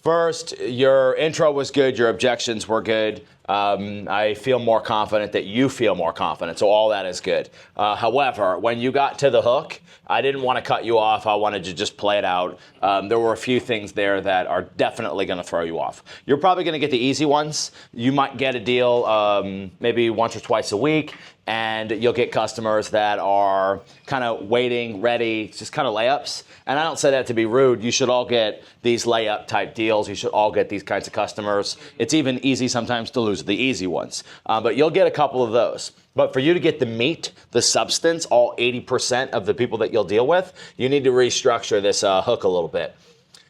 First, your intro was good. Your objections were good. I feel more confident that you feel more confident. So all that is good. However, when you got to the hook, I didn't want to cut you off. I wanted to just play it out. There were a few things there that are definitely going to throw you off. You're probably going to get the easy ones. You might get a deal maybe once or twice a week, and you'll get customers that are kind of waiting, ready, just kind of layups. And I don't say that to be rude. You should all get these layup type deals. You should all get these kinds of customers. It's even easy sometimes to lose the easy ones. But you'll get a couple of those. But for you to get the meat, the substance, all 80% of the people that you'll deal with, you need to restructure this hook a little bit.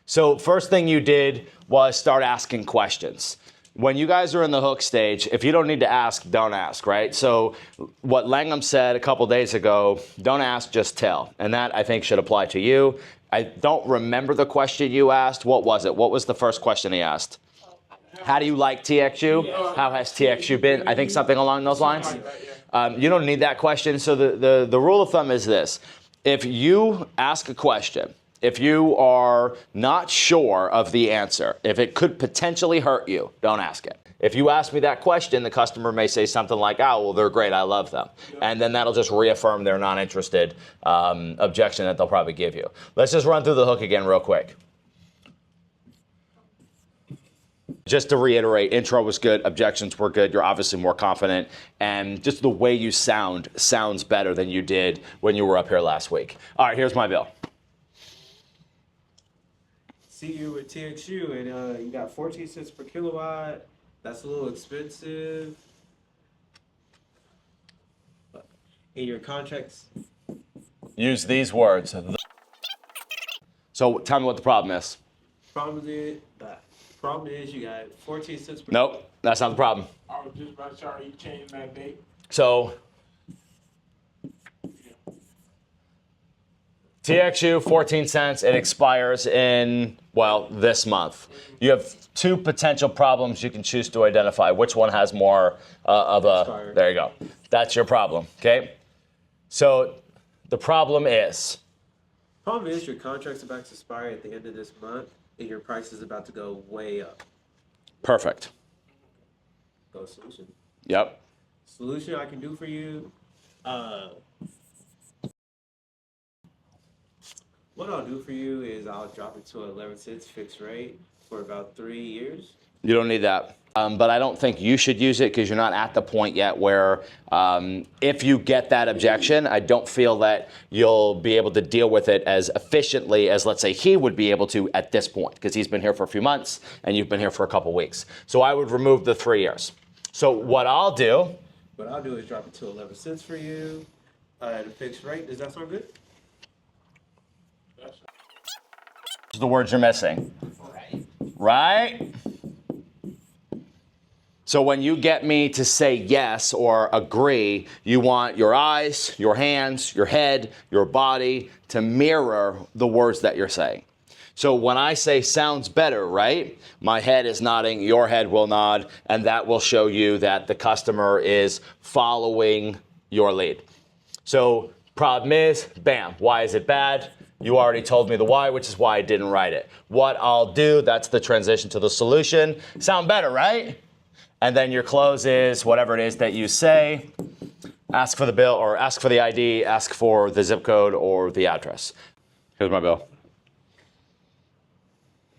So first thing you did was start asking questions. When you guys are in the hook stage, if you don't need to ask, don't ask, right? So what Langham said a couple days ago, don't ask, just tell. And that, I think, should apply to you. I don't remember the question you asked. What was it? What was the first question he asked? How do you like TXU? How has TXU been? I think something along those lines. You don't need that question. So the rule of thumb is this. If you ask a question, if you are not sure of the answer, if it could potentially hurt you, don't ask it. If you ask me that question, the customer may say something like, oh, well, they're great, I love them. And then that'll just reaffirm their non-interested objection that they'll probably give you. Let's just run through the hook again real quick. Just to reiterate, intro was good, objections were good, you're obviously more confident, and just the way you sounds better than you did when you were up here last week. All right, here's my bill. See you with TXU, and you got 14 cents per kilowatt. That's a little expensive. In your contracts, use these words. So tell me what the problem is. Problem is you got 14 cents per Nope, that's not the problem. I was just about to start you changing that date. So TXU, 14 cents. It expires in, well, this month. You have two potential problems you can choose to identify. Which one has more of a... Expired. There you go. That's your problem, okay? So the problem is... Problem is your contract's about to expire at the end of this month, and your price is about to go way up. Perfect. Go solution. Yep. Solution I can do for you, what I'll do for you is I'll drop it to 11 cents fixed rate for about 3 years. You don't need that. But I don't think you should use it because you're not at the point yet where if you get that objection, I don't feel that you'll be able to deal with it as efficiently as, let's say, he would be able to at this point because he's been here for a few months and you've been here for a couple weeks. So I would remove the 3 years. So what I'll do... What I'll do is drop it to 11 cents for you at a fixed rate. Does that sound good? The words you're missing. Right? So when you get me to say yes or agree, you want your eyes, your hands, your head, your body to mirror the words that you're saying. So when I say sounds better, right? My head is nodding, your head will nod, and that will show you that the customer is following your lead. So problem is, bam, why is it bad? You already told me the why, which is why I didn't write it. What I'll do, that's the transition to the solution. Sound better, right? And then your close is whatever it is that you say. Ask for the bill or ask for the ID, ask for the zip code or the address. Here's my bill.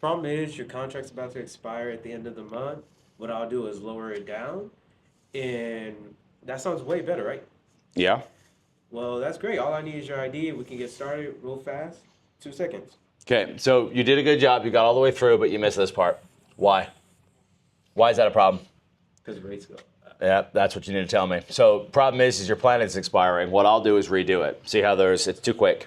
Problem is your contract's about to expire at the end of the month. What I'll do is lower it down. And that sounds way better, right? Yeah. Well, that's great. All I need is your ID. We can get started real fast. 2 seconds. Okay, so you did a good job. You got all the way through, but you missed this part. Why? Why is that a problem? Because the rates go up. Yeah, that's what you need to tell me. So problem is your plan is expiring. What I'll do is redo it. See how it's too quick.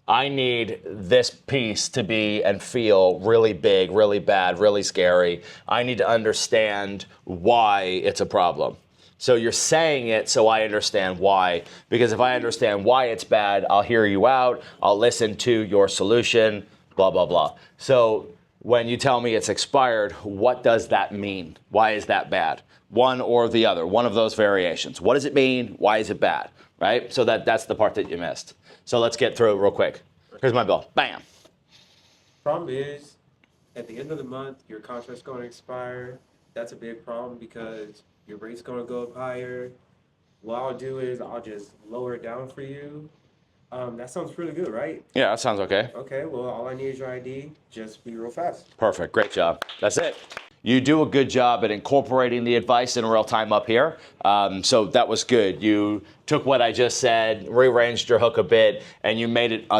I need this piece to be and feel really big, really bad, really scary. I need to understand why it's a problem. So you're saying it so I understand why. Because if I understand why it's bad, I'll hear you out. I'll listen to your solution, blah, blah, blah. So when you tell me it's expired, what does that mean? Why is that bad? One or the other, one of those variations. What does it mean? Why is it bad? Right? So that's the part that you missed. So let's get through it real quick. Here's my bill. Bam. Problem is at the end of the month, your contract's going to expire. That's a big problem because your rate's going to go up higher. What I'll do is I'll just lower it down for you. That sounds pretty good, right? Yeah, that sounds okay. Okay, well, all I need is your ID. Just be real fast. Perfect. Great job. That's it. You do a good job at incorporating the advice in real time up here. So that was good. You took what I just said, rearranged your hook a bit, and you made it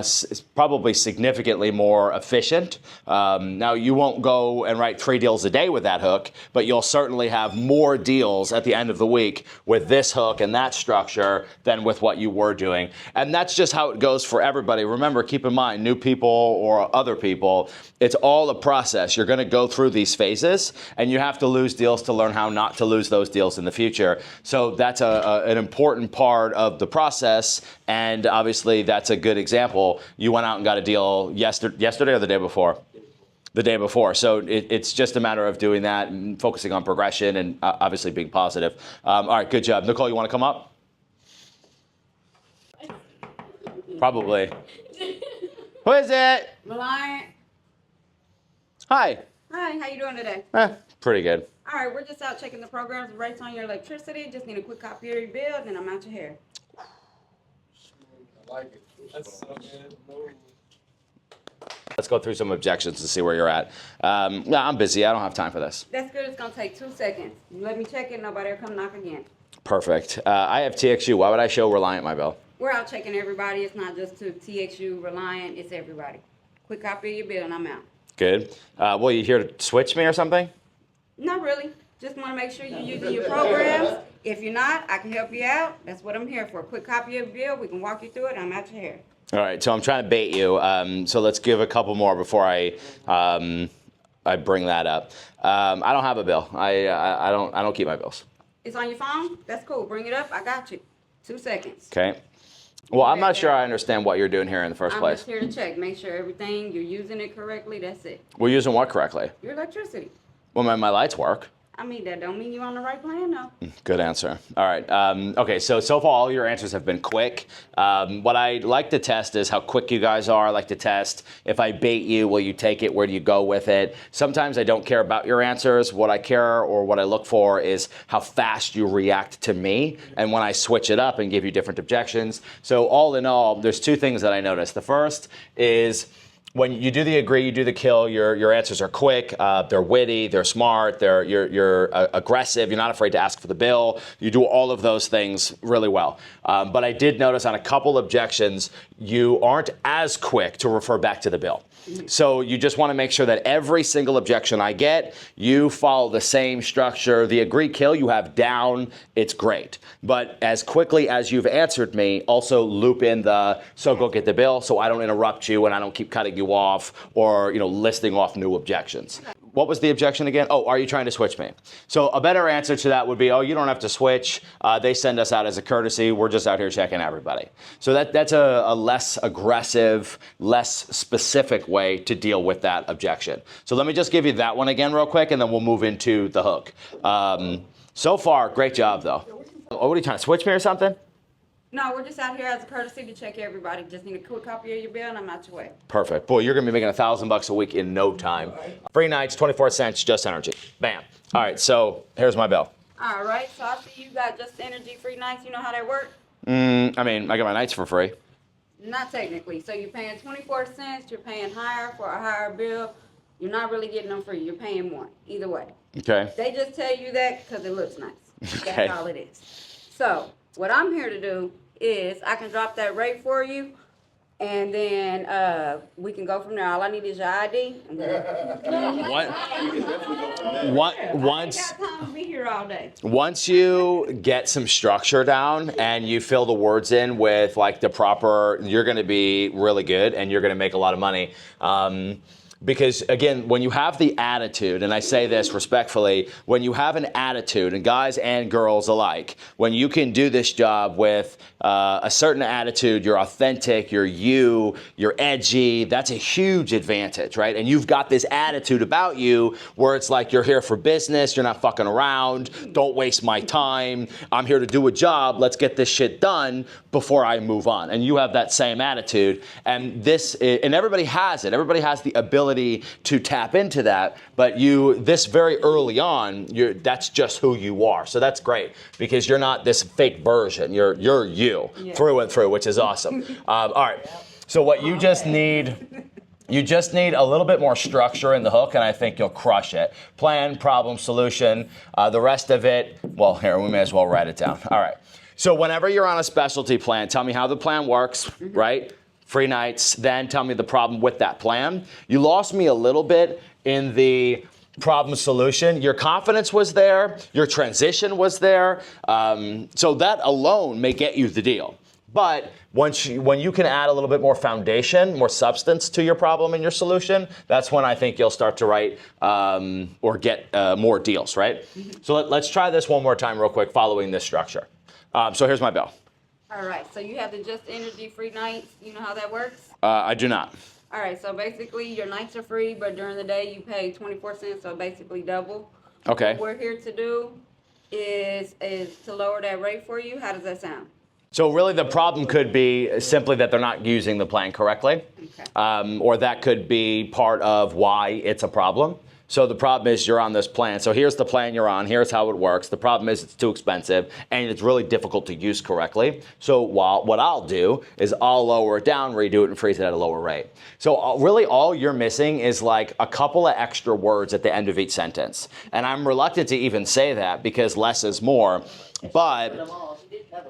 probably significantly more efficient. Now, you won't go and write 3 deals a day with that hook, but you'll certainly have more deals at the end of the week with this hook and that structure than with what you were doing. And that's just how it goes for everybody. Remember, keep in mind, new people or other people, it's all a process. You're going to go through these phases, and you have to lose deals to learn how not to lose those deals in the future. So that's an important part of the process, and obviously that's a good example. You went out and got a deal yesterday or the day before? The day before. So it's just a matter of doing that and focusing on progression and obviously being positive. All right, good job. Nicole, you want to come up? Probably. Who is it? Reliant. Hi. Hi, how you doing today? Pretty good. All right, we're just out checking the programs and rates on your electricity. Just need a quick copy of your bill, and then I'm out your hair. I like it. That's so good. Let's go through some objections to see where you're at. Yeah, I'm busy. I don't have time for this. That's good. It's going to take 2 seconds. You let me check it. Nobody will come knock again. Perfect. I have TXU. Why would I show Reliant my bill? We're out checking everybody. It's not just to TXU, Reliant. It's everybody. Quick copy of your bill, and I'm out. Good. Well, you here to switch me or something? Not really. Just want to make sure you're using your programs. If you're not, I can help you out. That's what I'm here for. A quick copy of your bill. We can walk you through it. I'm out your hair. All right, so I'm trying to bait you. So let's give a couple more before I bring that up. I don't have a bill. I don't keep my bills. It's on your phone? That's cool. Bring it up. I got you. 2 seconds. Okay. Well, I'm not sure I understand what you're doing here in the first I'm place. just here to check. Make sure everything, you're using it correctly. That's it. We're using what correctly? Your electricity. Well, my lights work. I mean, that don't mean you're on the right plan, though. Good answer. All right. Okay, so far all your answers have been quick. What I like to test is how quick you guys are. I like to test if I bait you, will you take it? Where do you go with it? Sometimes I don't care about your answers. What I care or what I look for is how fast you react to me and when I switch it up and give you different objections. So all in all, there's 2 things that I noticed. The first is when you do the agree, you do the kill, your answers are quick, they're witty, they're smart, you're aggressive, you're not afraid to ask for the bill. You do all of those things really well. But I did notice on a couple objections, you aren't as quick to refer back to the bill. So you just want to make sure that every single objection I get, you follow the same structure. The agree kill you have down, it's great. But as quickly as you've answered me, also loop in the so go get the bill so I don't interrupt you and I don't keep cutting you off or listing off new objections. What was the objection again? Oh, are you trying to switch me? So a better answer to that would be, oh, you don't have to switch. They send us out as a courtesy. We're just out here checking everybody. So that's a less aggressive, less specific way to deal with that objection. So let me just give you that one again real quick, and then we'll move into the hook. So far, great job, though. Oh, what are you trying to switch me or something? No, we're just out here as a courtesy to check everybody. Just need a quick copy of your bill, and I'm out your way. Perfect. Boy, you're going to be making $1,000 a week in no time. Free nights, 24 cents, Just Energy. Bam. All right, so here's my bill. All right, so I see you got Just Energy free nights. You know how that works? I mean, I get my nights for free. Not technically. So you're paying 24 cents. You're paying higher for a higher bill. You're not really getting them free. You're paying more. Either way. Okay. They just tell you that because it looks nice. Okay. That's all it is. So what I'm here to do is I can drop that rate for you, and then we can go from there. All I need is your ID. Once I ain't got time to be here all day. Once you get some structure down and you fill the words in with like the proper, you're going to be really good and you're going to make a lot of money. Because again, when you have the attitude, and I say this respectfully, when you have an attitude, and guys and girls alike, when you can do this job with a certain attitude, you're authentic, you're edgy, that's a huge advantage, right? And you've got this attitude about you where it's like you're here for business, you're not fucking around, don't waste my time, I'm here to do a job, let's get this shit done before I move on. And you have that same attitude, and everybody has it. Everybody has the ability ability to tap into that, but this very early on, that's just who you are. So that's great because you're not this fake version. You're you through and through, which is awesome. All right. So what you just need. You just need a little bit more structure in the hook, and I think you'll crush it. Plan, problem, solution. The rest of it, well, here, we may as well write it down. All right. So whenever you're on a specialty plan, tell me how the plan works, right? Free nights. Then tell me the problem with that plan. You lost me a little bit in the problem solution. Your confidence was there. Your transition was there. So that alone may get you the deal. But when you can add a little bit more foundation, more substance to your problem and your solution, that's when I think you'll start to write or get more deals, right? So let's try this one more time real quick following this structure. So here's my bill. All right, so you have the Just Energy free nights. You know how that works? I do not. All right, so basically your nights are free, but during the day you pay 24 cents, so basically double. Okay. What we're here to do is to lower that rate for you. How does that sound? So really the problem could be simply that they're not using the plan correctly. Okay. Or that could be part of why it's a problem. So the problem is you're on this plan. So here's the plan you're on. Here's how it works. The problem is it's too expensive and it's really difficult to use correctly. So what I'll do is I'll lower it down, redo it, and freeze it at a lower rate. So really all you're missing is like a couple of extra words at the end of each sentence. And I'm reluctant to even say that because less is more. But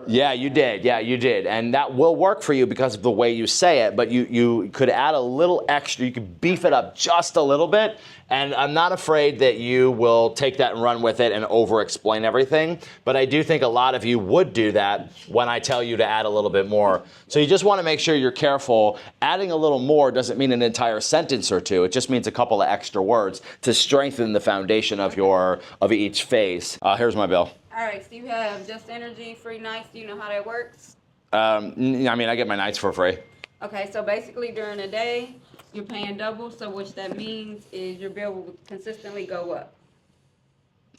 yeah, you did. Yeah, you did. And that will work for you because of the way you say it, but you could add a little extra. You could beef it up just a little bit. And I'm not afraid that you will take that and run with it and over-explain everything. But I do think a lot of you would do that when I tell you to add a little bit more. So you just want to make sure you're careful. Adding a little more doesn't mean an entire sentence or two. It just means a couple of extra words to strengthen the foundation of each phase. Here's my bill. All right, so you have Just Energy free nights. Do you know how that works? I mean, I get my nights for free. Okay, so basically during the day, you're paying double, so what that means is your bill will consistently go up.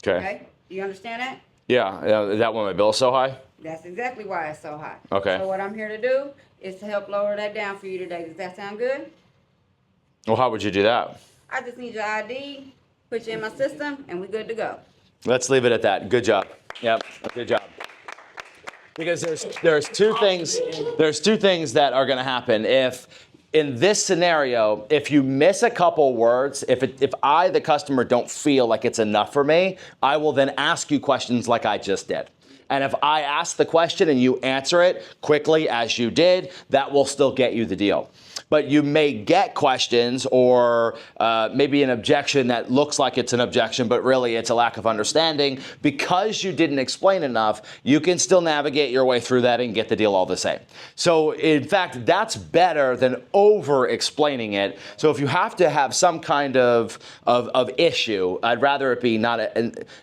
Okay? Do you understand that? Yeah, is that why my bill's so high? That's exactly why it's so high. Okay. So what I'm here to do is to help lower that down for you today. Does that sound good? Well, how would you do that? I just need your ID, put you in my system, and we're good to go. Let's leave it at that. Good job. Yep, good job. Because there's two things that are going to happen. If in this scenario, if you miss a couple words, if I, the customer, don't feel like it's enough for me, I will then ask you questions like I just did. And if I ask the question and you answer it quickly as you did, that will still get you the deal. But you may get questions or maybe an objection that looks like it's an objection, but really it's a lack of understanding. Because you didn't explain enough, you can still navigate your way through that and get the deal all the same. So in fact, that's better than over-explaining it. So if you have to have some kind of issue, I'd rather it be not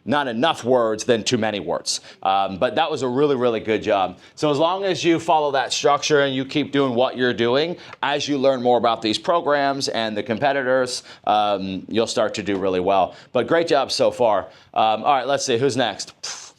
enough words than too many words. But that was a really, really good job. So as long as you follow that structure and you keep doing what you're doing, as you learn more about these programs and the competitors, you'll start to do really well. But great job so far. All right, let's see, who's next?